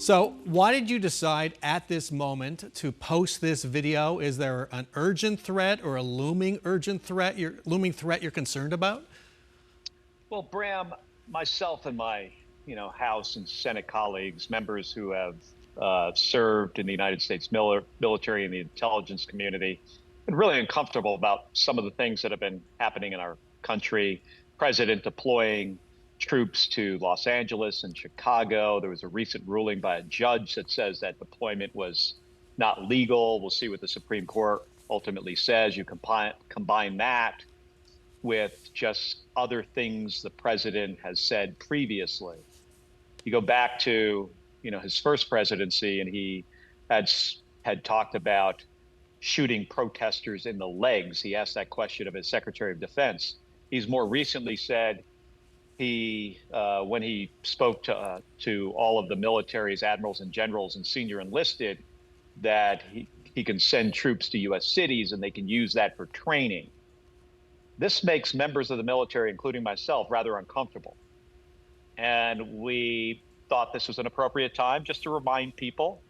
So why did you decide at this moment to post this video? Is there an urgent threat or a looming threat you're concerned about? Well, Bram, myself and my, House and Senate colleagues, members who have served in the United States military and the intelligence community, been really uncomfortable about some of the things that have been happening in our country. President deploying troops to Los Angeles and Chicago. There was a recent ruling by a judge that says that deployment was not legal. We'll see what the Supreme Court ultimately says. You combine that with just other things the president has said previously. You go back to, his first presidency, and he had had talked about shooting protesters in the legs. He asked that question of his Secretary of Defense. He's more recently said when he spoke to all of the military's admirals and generals and senior enlisted, that he can send troops to U.S. cities and they can use that for training. This makes members of the military, including myself, rather uncomfortable. And we thought this was an appropriate time just to remind people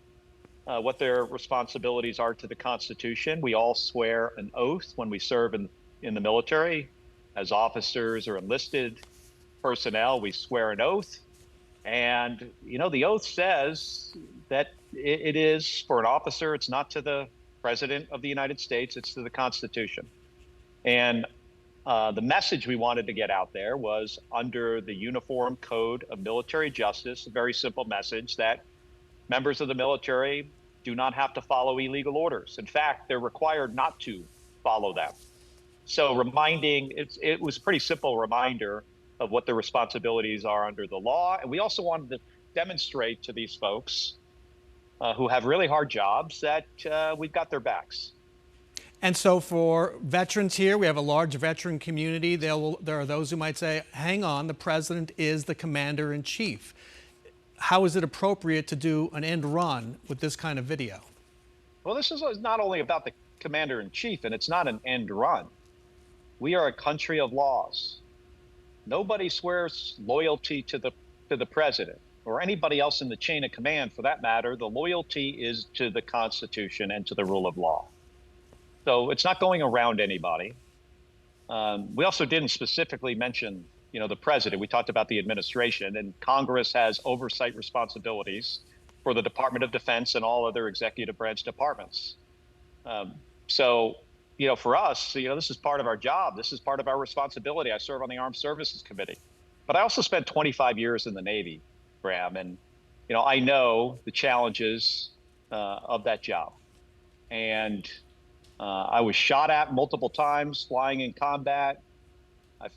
what their responsibilities are to the Constitution. We all swear an oath when we serve in the military. As officers or enlisted personnel, we swear an oath. And, the oath says that it is for an officer, it's not to the President of the United States, it's to the Constitution. And the message we wanted to get out there was under the Uniform Code of Military Justice, a very simple message that members of the military do not have to follow illegal orders. In fact, they're required not to follow them. So it was a pretty simple reminder of what their responsibilities are under the law. And we also wanted to demonstrate to these folks who have really hard jobs that we've got their backs. And so for veterans here, we have a large veteran community. There are those who might say, hang on, the president is the commander in chief. How is it appropriate to do an end run with this kind of video? Well, this is not only about the commander in chief, and it's not an end run. We are a country of laws. Nobody swears loyalty to the president or anybody else in the chain of command for that matter. The loyalty is to the Constitution and to the rule of law. So it's not going around anybody. We also didn't specifically mention, the president. We talked about the administration, and Congress has oversight responsibilities for the Department of Defense and all other executive branch departments. So, for us, this is part of our job. This is part of our responsibility. I serve on the Armed Services Committee, but I also spent 25 years in the Navy, Graham, and I know the challenges of that job. And I was shot at multiple times flying in combat. I,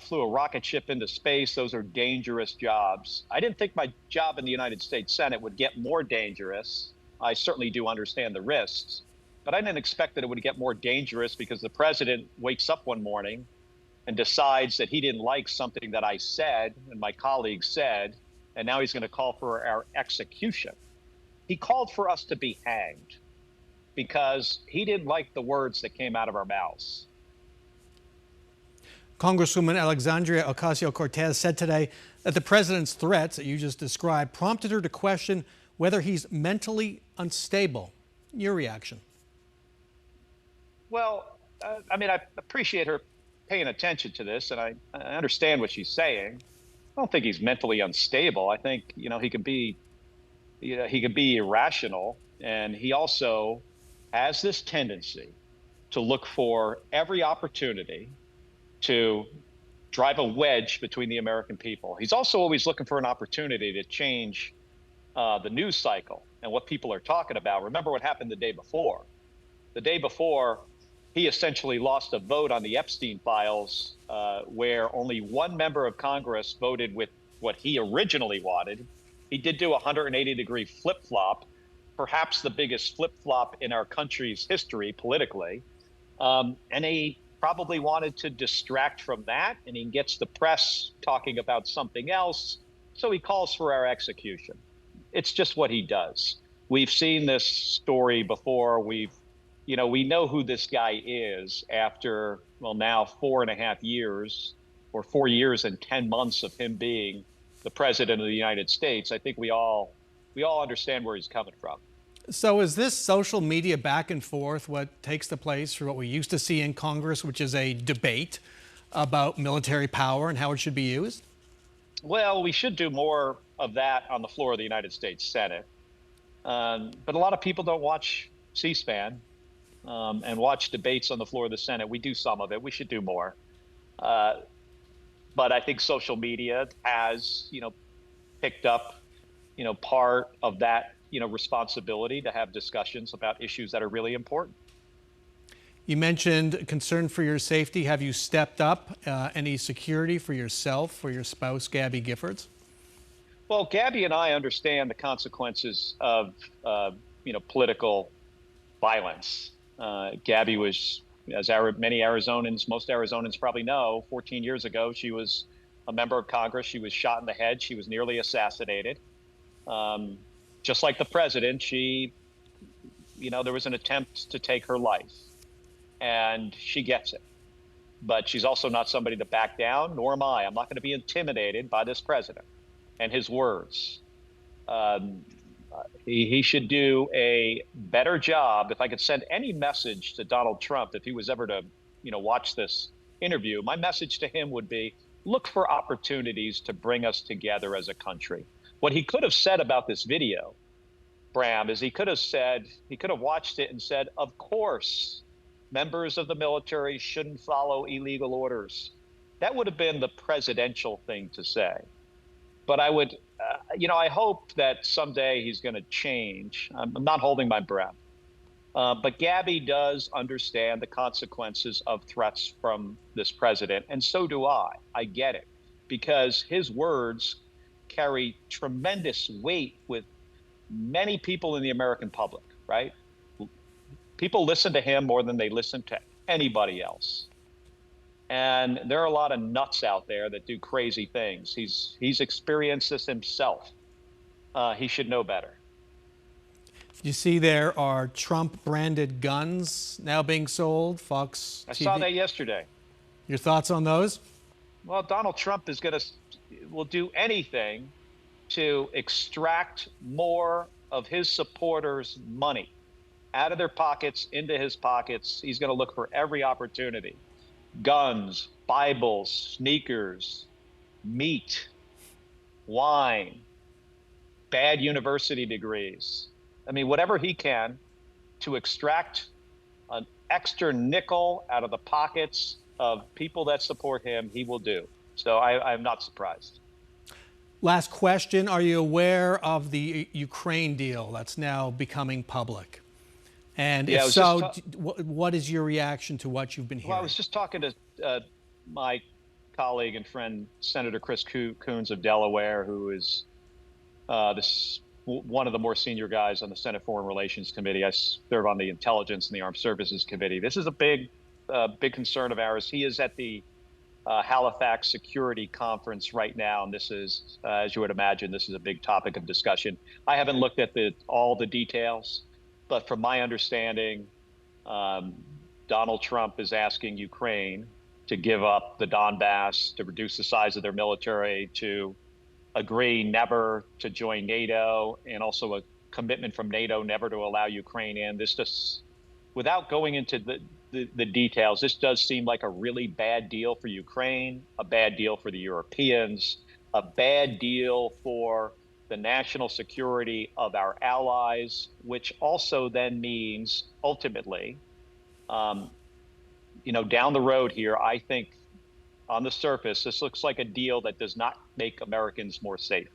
flew a rocket ship into space. Those are dangerous jobs. I didn't think my job in the United States Senate would get more dangerous. I certainly do understand the risks, but I didn't expect that it would get more dangerous because the president wakes up one morning and decides that he didn't like something that I said and my colleagues said, and now he's going to call for our execution. He called for us to be hanged because he didn't like the words that came out of our mouths. Congresswoman Alexandria Ocasio-Cortez said today that the president's threats that you just described prompted her to question whether he's mentally unstable. Your reaction? Well, I appreciate her paying attention to this, and I understand what she's saying. I don't think he's mentally unstable. I think, he can be irrational, and he also has this tendency to look for every opportunity to drive a wedge between the American people. He's also always looking for an opportunity to change the news cycle and what people are talking about. Remember what happened the day before. The day before, he essentially lost a vote on the Epstein files where only one member of Congress voted with what he originally wanted. He did do a 180-degree flip-flop, perhaps the biggest flip-flop in our country's history politically. And he probably wanted to distract from that, and he gets the press talking about something else, so he calls for our execution. It's just what he does. We've seen this story before. We know who this guy is after, now 4.5 years, or 4 years and 10 months of him being the president of the United States. I think we all we all understand where he's coming from. So is this social media back and forth what takes the place for what we used to see in Congress, which is a debate about military power and how it should be used? Well, we should do more of that on the floor of the United States Senate. But a lot of people don't watch C-SPAN and watch debates on the floor of the Senate. We do some of it. We should do more. Uh, but I think social media has, picked up, part of that, responsibility to have discussions about issues that are really important. You mentioned concern for your safety. Have you stepped up any security for yourself, for your spouse, Gabby Giffords? Well, Gabby and I understand the consequences of, political violence. Gabby was, as many Arizonans, most Arizonans probably know, 14 years ago, she was a member of Congress. She was shot in the head. She was nearly assassinated. Just like the president, there was an attempt to take her life, and she gets it. But she's also not somebody to back down, nor am I. I'm not going to be intimidated by this president and his words. He should do a better job. If I could send any message to Donald Trump, if he was ever to, watch this interview, my message to him would be, look for opportunities to bring us together as a country. What he could have said about this video, Bram, is he could have watched it and said, of course, members of the military shouldn't follow illegal orders. That would have been the presidential thing to say. But I would, I hope that someday he's going to change. I'm not holding my breath. But Gabby does understand the consequences of threats from this president, and so do I. I get it, because his words carry tremendous weight with many people in the American public, right? People listen to him more than they listen to anybody else. And there are a lot of nuts out there that do crazy things. He's experienced this himself. He should know better. You see there are Trump-branded guns now being sold, Fox TV. I saw that yesterday. Your thoughts on those? Well, Donald Trump will do anything to extract more of his supporters' money out of their pockets into his pockets. He's going to look for every opportunity. Guns, Bibles, sneakers, meat, wine, bad university degrees. I mean, whatever he can to extract an extra nickel out of the pockets of people that support him, he will do. So I'm not surprised. Last question. Are you aware of the Ukraine deal that's now becoming public? And if so, what is your reaction to what you've been hearing? Well, I was just talking to my colleague and friend, Senator Chris Coons of Delaware, who is one of the more senior guys on the Senate Foreign Relations Committee. I serve on the Intelligence and the Armed Services Committee. This is a big concern of ours. He is at the Halifax Security Conference right now, and this is, as you would imagine, this is a big topic of discussion. I haven't looked at all the details, but from my understanding, Donald Trump is asking Ukraine to give up the Donbass, to reduce the size of their military, to agree never to join NATO, and also a commitment from NATO never to allow Ukraine in. This just, without going into the details, this does seem like a really bad deal for Ukraine, a bad deal for the Europeans, a bad deal for the national security of our allies, which also then means ultimately, down the road here, I think on the surface, this looks like a deal that does not make Americans more safe.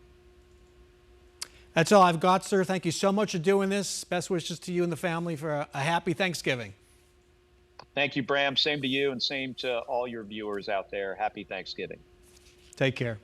That's all I've got, sir. Thank you so much for doing this. Best wishes to you and the family for a happy Thanksgiving. Thank you, Bram. Same to you, and same to all your viewers out there. Happy Thanksgiving. Take care.